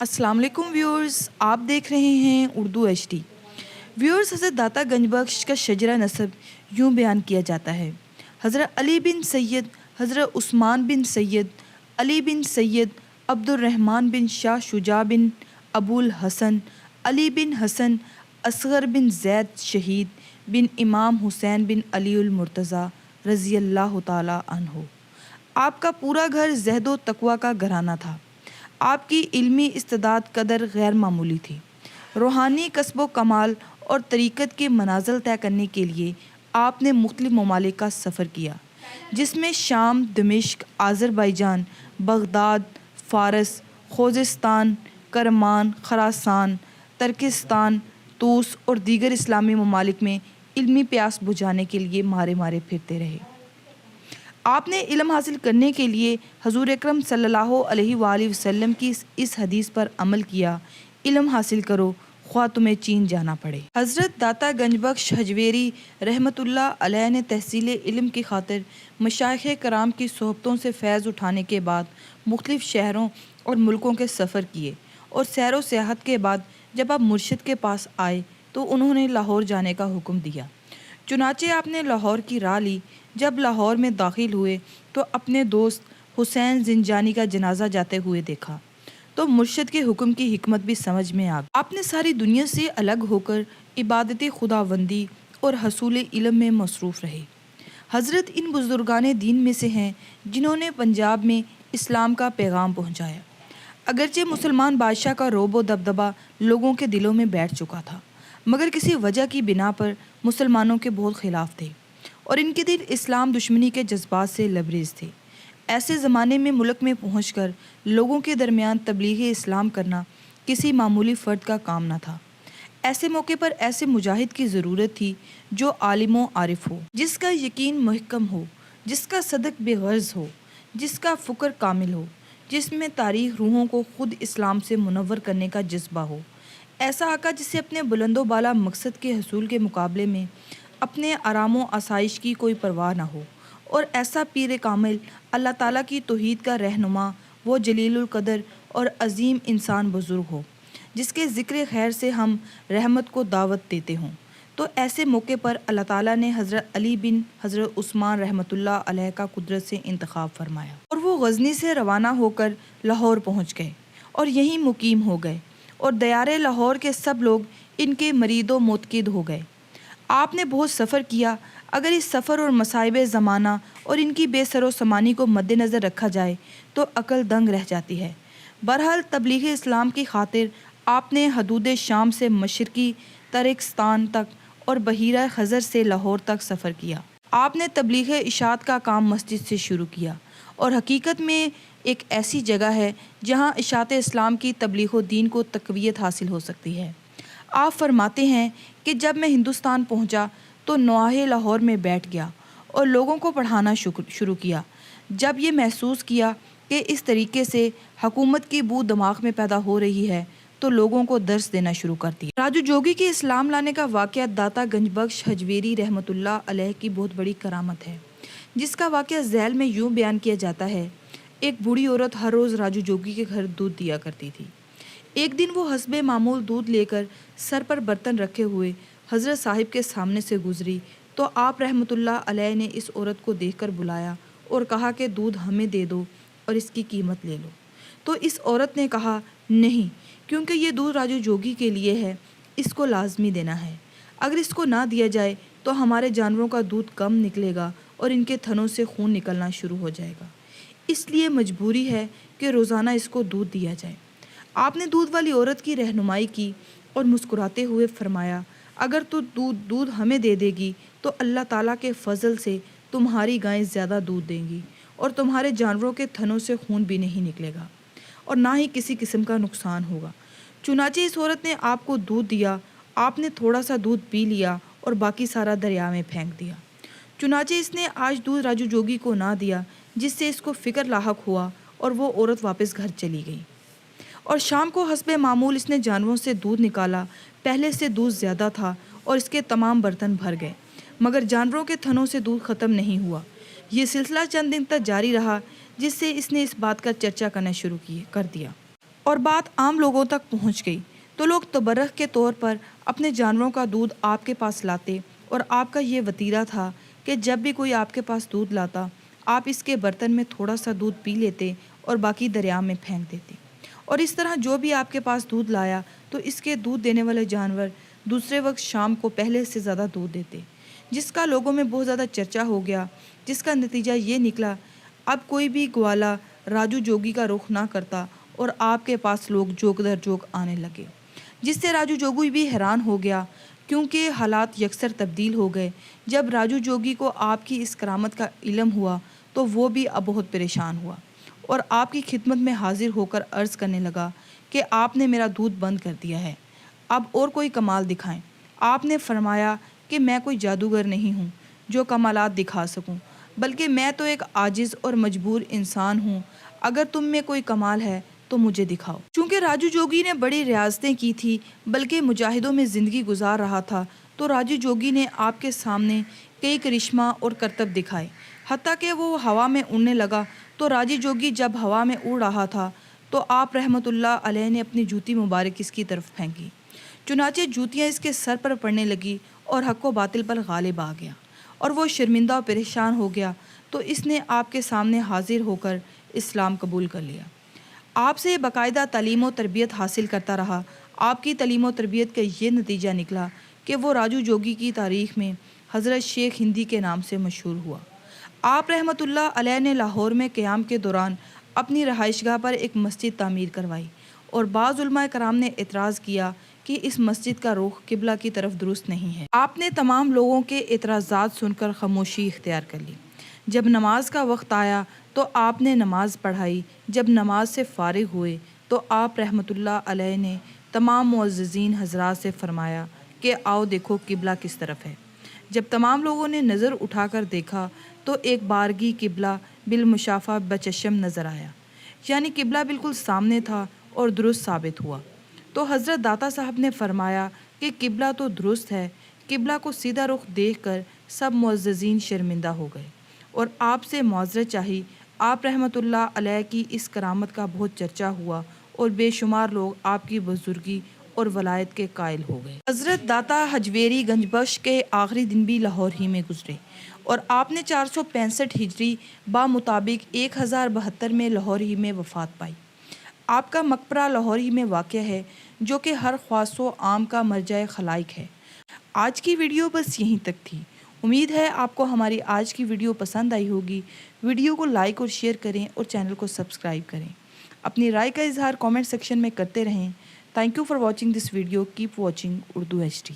السلام علیکم ویورز، آپ دیکھ رہے ہیں اردو ایچ ڈی۔ ویورز، حضرت داتا گنج بخش کا شجرہ نسب یوں بیان کیا جاتا ہے: حضرت علی بن سید، حضرت عثمان بن سید، علی بن سید، عبد الرحمن بن شاہ شجاع بن ابو الحسن، علی بن حسن، اصغر بن زید شہید بن امام حسین بن علی المرتضیٰ رضی اللہ تعالی عنہ۔ آپ کا پورا گھر زہد و تقویٰ کا گھرانہ تھا۔ آپ کی علمی استعداد قدر غیر معمولی تھی۔ روحانی کسب و کمال اور طریقت کے منازل طے کرنے کے لیے آپ نے مختلف ممالک کا سفر کیا، جس میں شام، دمشق، آذربائیجان، بغداد، فارس، خوزستان، کرمان، خراسان، ترکستان، طوس اور دیگر اسلامی ممالک میں علمی پیاس بجھانے کے لیے مارے مارے پھرتے رہے۔ آپ نے علم حاصل کرنے کے لیے حضور اکرم صلی اللہ علیہ وآلہ وسلم کی اس حدیث پر عمل کیا: علم حاصل کرو خواہ تمہیں چین جانا پڑے۔ حضرت داتا گنج بخش حجویری رحمۃ اللہ علیہ نے تحصیل علم کی خاطر مشائخ کرام کی صحبتوں سے فیض اٹھانے کے بعد مختلف شہروں اور ملکوں کے سفر کیے، اور سیر و سیاحت کے بعد جب آپ مرشد کے پاس آئے تو انہوں نے لاہور جانے کا حکم دیا۔ چنانچہ آپ نے لاہور کی راہ لی۔ جب لاہور میں داخل ہوئے تو اپنے دوست حسین زنجانی کا جنازہ جاتے ہوئے دیکھا تو مرشد کے حکم کی حکمت بھی سمجھ میں آ گئی۔ آپ نے ساری دنیا سے الگ ہو کر عبادت خداوندی اور حصول علم میں مصروف رہے۔ حضرت ان بزرگان دین میں سے ہیں جنہوں نے پنجاب میں اسلام کا پیغام پہنچایا۔ اگرچہ مسلمان بادشاہ کا رعب و دبدبہ لوگوں کے دلوں میں بیٹھ چکا تھا، مگر کسی وجہ کی بنا پر مسلمانوں کے بہت خلاف تھے اور ان کے دل اسلام دشمنی کے جذبات سے لبریز تھے۔ ایسے زمانے میں ملک میں پہنچ کر لوگوں کے درمیان تبلیغ اسلام کرنا کسی معمولی فرد کا کام نہ تھا۔ ایسے موقع پر ایسے مجاہد کی ضرورت تھی جو عالم و عارف ہو، جس کا یقین محکم ہو، جس کا صدق بے غرض ہو، جس کا فکر کامل ہو، جس میں تاریخ روحوں کو خود اسلام سے منور کرنے کا جذبہ ہو۔ ایسا آقا جسے اپنے بلند و بالا مقصد کے حصول کے مقابلے میں اپنے آرام و آسائش کی کوئی پرواہ نہ ہو، اور ایسا پیر کامل، اللہ تعالیٰ کی توحید کا رہنما، وہ جلیل القدر اور عظیم انسان بزرگ ہو جس کے ذکر خیر سے ہم رحمت کو دعوت دیتے ہوں۔ تو ایسے موقع پر اللہ تعالیٰ نے حضرت علی بن حضرت عثمان رحمۃ اللہ علیہ کا قدرت سے انتخاب فرمایا، اور وہ غزنی سے روانہ ہو کر لاہور پہنچ گئے اور یہیں مقیم ہو گئے، اور دیار لاہور کے سب لوگ ان کے مرید و معتقد ہو گئے۔ آپ نے بہت سفر کیا۔ اگر اس سفر اور مصائب زمانہ اور ان کی بے سر و سامانی کو مد نظر رکھا جائے تو عقل دنگ رہ جاتی ہے۔ بہرحال تبلیغ اسلام کی خاطر آپ نے حدود شام سے مشرقی ترکستان تک اور بحیرہ خزر سے لاہور تک سفر کیا۔ آپ نے تبلیغ اشاعت کا کام مسجد سے شروع کیا، اور حقیقت میں ایک ایسی جگہ ہے جہاں اشاعت اسلام کی تبلیغ و دین کو تقویت حاصل ہو سکتی ہے۔ آپ فرماتے ہیں کہ جب میں ہندوستان پہنچا تو نواحِ لاہور میں بیٹھ گیا اور لوگوں کو پڑھانا شروع کیا۔ جب یہ محسوس کیا کہ اس طریقے سے حکومت کی بو دماغ میں پیدا ہو رہی ہے تو لوگوں کو درس دینا شروع کر دیا۔ راجو جوگی کے اسلام لانے کا واقعہ داتا گنج بخش حجویری رحمۃ اللہ علیہ کی بہت بڑی کرامت ہے، جس کا واقعہ ذیل میں یوں بیان کیا جاتا ہے: ایک بوڑھی عورت ہر روز راجو جوگی کے گھر دودھ دیا کرتی تھی۔ ایک دن وہ حسب معمول دودھ لے کر سر پر برتن رکھے ہوئے حضرت صاحب کے سامنے سے گزری تو آپ رحمۃ اللہ علیہ نے اس عورت کو دیکھ کر بلایا اور کہا کہ دودھ ہمیں دے دو اور اس کی قیمت لے لو۔ تو اس عورت نے کہا، نہیں، کیونکہ یہ دودھ راجو جوگی کے لیے ہے، اس کو لازمی دینا ہے۔ اگر اس کو نہ دیا جائے تو ہمارے جانوروں کا دودھ کم نکلے گا اور ان کے تھنوں سے خون نکلنا شروع ہو جائے گا، اس لیے مجبوری ہے کہ روزانہ اس کو دودھ دیا جائے۔ آپ نے دودھ والی عورت کی رہنمائی کی اور مسکراتے ہوئے فرمایا، اگر تو دودھ ہمیں دے دے گی تو اللہ تعالیٰ کے فضل سے تمہاری گائیں زیادہ دودھ دیں گی اور تمہارے جانوروں کے تھنوں سے خون بھی نہیں نکلے گا اور نہ ہی کسی قسم کا نقصان ہوگا۔ چنانچہ اس عورت نے آپ کو دودھ دیا۔ آپ نے تھوڑا سا دودھ پی لیا اور باقی سارا دریا میں پھینک دیا۔ چنانچہ اس نے آج دودھ راجو جوگی کو نہ دیا، جس سے اس کو فکر لاحق ہوا اور وہ عورت واپس گھر چلی گئی۔ اور شام کو حسب معمول اس نے جانوروں سے دودھ نکالا۔ پہلے سے دودھ زیادہ تھا اور اس کے تمام برتن بھر گئے، مگر جانوروں کے تھنوں سے دودھ ختم نہیں ہوا۔ یہ سلسلہ چند دن تک جاری رہا، جس سے اس نے اس بات کا چرچا کرنا شروع کر دیا۔ اور بات عام لوگوں تک پہنچ گئی تو لوگ تبرک کے طور پر اپنے جانوروں کا دودھ آپ کے پاس لاتے، اور آپ کا یہ وتیرہ تھا کہ جب بھی کوئی آپ کے پاس دودھ لاتا آپ اس کے برتن میں تھوڑا سا دودھ پی لیتے اور باقی دریا میں پھینک دیتے، اور اس طرح جو بھی آپ کے پاس دودھ لایا تو اس کے دودھ دینے والے جانور دوسرے وقت شام کو پہلے سے زیادہ دودھ دیتے، جس کا لوگوں میں بہت زیادہ چرچا ہو گیا، جس کا نتیجہ یہ نکلا اب کوئی بھی گوالا راجو جوگی کا رخ نہ کرتا اور آپ کے پاس لوگ جوک در جوک آنے لگے، جس سے راجو جوگی بھی حیران ہو گیا کیونکہ حالات یکسر تبدیل ہو گئے۔ جب راجو جوگی کو آپ کی اس کرامت کا علم ہوا تو وہ بھی اب بہت پریشان ہوا اور آپ کی خدمت میں حاضر ہو کر عرض کرنے لگا کہ آپ نے میرا دودھ بند کر دیا ہے، اب اور کوئی کمال دکھائیں۔ آپ نے فرمایا کہ میں کوئی جادوگر نہیں ہوں جو کمالات دکھا سکوں، بلکہ میں تو ایک عاجز اور مجبور انسان ہوں، اگر تم میں کوئی کمال ہے تو مجھے دکھاؤ۔ چونکہ راجو جوگی نے بڑی ریاستیں کی تھی بلکہ مجاہدوں میں زندگی گزار رہا تھا، تو راجو جوگی نے آپ کے سامنے کئی کرشمہ اور کرتب دکھائے، حتیٰ کہ وہ ہوا میں اڑنے لگا۔ تو راجو جوگی جب ہوا میں اڑ رہا تھا تو آپ رحمۃ اللہ علیہ نے اپنی جوتی مبارک اس کی طرف پھینکی، چنانچہ جوتیاں اس کے سر پر پڑنے لگی اور حق و باطل پر غالب آ گیا اور وہ شرمندہ و پریشان ہو گیا، تو اس نے آپ کے سامنے حاضر ہو کر اسلام قبول کر لیا۔ آپ سے باقاعدہ تعلیم و تربیت حاصل کرتا رہا۔ آپ کی تعلیم و تربیت کا یہ نتیجہ نکلا کہ وہ راجو جوگی کی تاریخ میں حضرت شیخ ہندی کے نام سے مشہور ہوا۔ آپ رحمۃ اللہ علیہ نے لاہور میں قیام کے دوران اپنی رہائش گاہ پر ایک مسجد تعمیر کروائی، اور بعض علماء کرام نے اعتراض کیا کہ اس مسجد کا رخ قبلہ کی طرف درست نہیں ہے۔ آپ نے تمام لوگوں کے اعتراضات سن کر خاموشی اختیار کر لی۔ جب نماز کا وقت آیا تو آپ نے نماز پڑھائی۔ جب نماز سے فارغ ہوئے تو آپ رحمۃ اللہ علیہ نے تمام معززین حضرات سے فرمایا کہ آؤ دیکھو قبلہ کس طرف ہے۔ جب تمام لوگوں نے نظر اٹھا کر دیکھا تو ایک بارگی قبلہ بالمشافہ بچشم نظر آیا، یعنی قبلہ بالکل سامنے تھا اور درست ثابت ہوا۔ تو حضرت داتا صاحب نے فرمایا کہ قبلہ تو درست ہے۔ قبلہ کو سیدھا رخ دیکھ کر سب معززین شرمندہ ہو گئے اور آپ سے معذرت چاہی۔ آپ رحمۃ اللہ علیہ کی اس کرامت کا بہت چرچا ہوا اور بے شمار لوگ آپ کی بزرگی اور ولایت کے قائل ہو گئے۔ حضرت داتا حجویری گنج بخش کے آخری دن بھی لاہور ہی میں گزرے اور آپ نے 465 ہجری بمطابق 1072 میں لاہور ہی میں وفات پائی۔ آپ کا مقبرہ لاہور ہی میں واقع ہے، جو کہ ہر خواص و عام کا مرجع خلائق ہے۔ آج کی ویڈیو بس یہیں تک تھی۔ امید ہے آپ کو ہماری آج کی ویڈیو پسند آئی ہوگی۔ ویڈیو کو لائک اور شیئر کریں اور چینل کو سبسکرائب کریں۔ اپنی رائے کا اظہار کامنٹ سیکشن میں کرتے رہیں۔ Thank you for watching this video. Keep watching Urdu HD۔